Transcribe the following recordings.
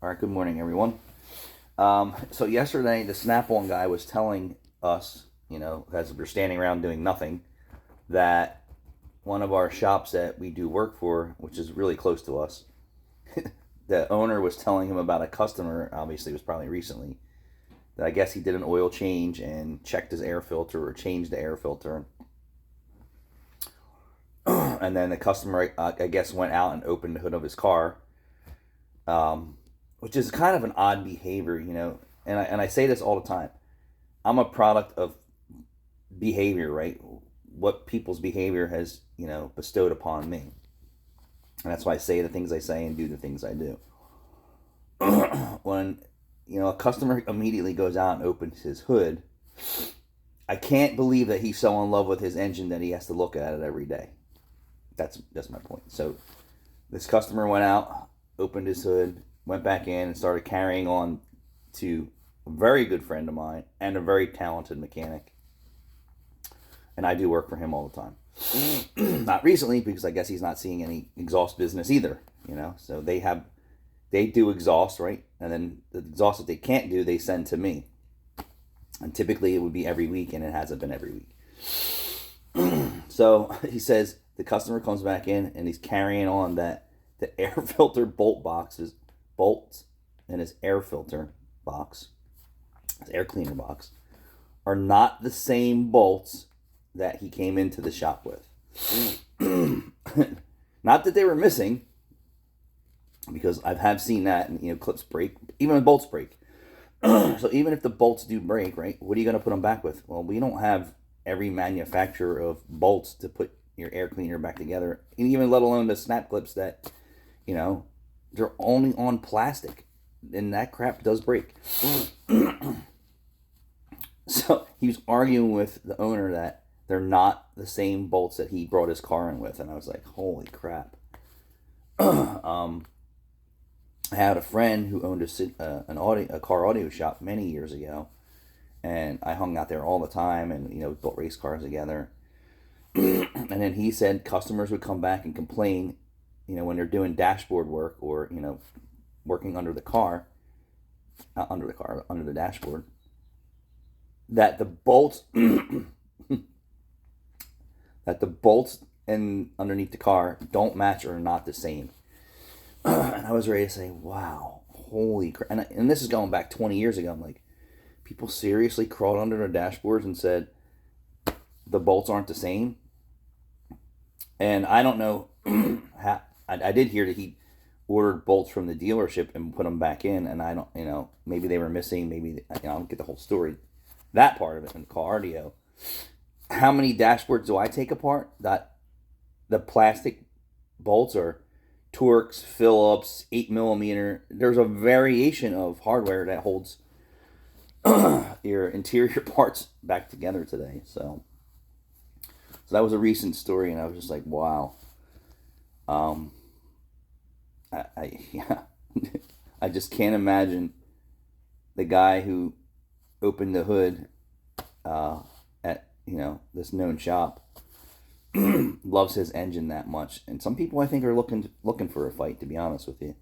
All right, good morning, everyone. So yesterday, the Snap-on guy was telling us, as we're standing around doing nothing, that one of our shops that we do work for, which is really close to us, the owner was telling him about a customer, obviously it was probably recently, that I guess he did an oil change and checked his air filter or changed the air filter. And then the customer, I guess, went out and opened the hood of his car, um, which is kind of an odd behavior. And I say this all the time. I'm a product of behavior, right? What people's behavior has, bestowed upon me. And that's why I say the things I say and do the things I do. When, a customer immediately goes out and opens his hood, I can't believe that he's so in love with his engine that he has to look at it every day. That's my point. So this customer went out, opened his hood, went back in, and started carrying on to a very good friend of mine and a very talented mechanic. And I do work for him all the time. Not recently, because I guess he's not seeing any exhaust business either. So they do exhaust, right? And then the exhaust that they can't do, they send to me. And typically it would be every week, and it hasn't been every week. So he says the customer comes back in and he's carrying on that the air filter bolts in his air filter box, his air cleaner box, are not the same bolts that he came into the shop with. Not that they were missing, because I have seen that, and clips break, even when bolts break. So even if the bolts do break, right, what are you going to put them back with? Well, we don't have every manufacturer of bolts to put your air cleaner back together, and even let alone the snap clips that, they're only on plastic, and that crap does break. So he was arguing with the owner that they're not the same bolts that he brought his car in with, and I was like, holy crap. I had a friend who owned a car audio shop many years ago, and I hung out there all the time, and we built race cars together. And then he said customers would come back and complain, when they're doing dashboard work or working under the car, not under the car, under the dashboard, that the bolts that the bolts and underneath the car don't match or are not the same. And I was ready to say, wow, holy crap. And this is going back 20 years ago. I'm like, people seriously crawled under their dashboards and said the bolts aren't the same. And I don't know how. I did hear that he ordered bolts from the dealership and put them back in. And I don't, maybe they were missing. Maybe, I don't get the whole story. That part of it in cardio. How many dashboards do I take apart? That the plastic bolts are Torx, Phillips, 8mm. There's a variation of hardware that holds your interior parts back together today. So that was a recent story, and I was just like, wow. Yeah, I just can't imagine the guy who opened the hood at this known shop loves his engine that much. And some people, I think, are looking for a fight, to be honest with you.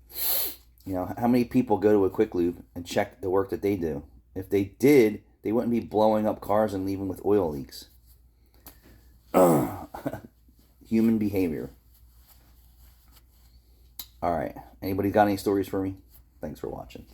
How many people go to a quick lube and check the work that they do? If they did, they wouldn't be blowing up cars and leaving with oil leaks. Human behavior. All right. Anybody got any stories for me? Thanks for watching.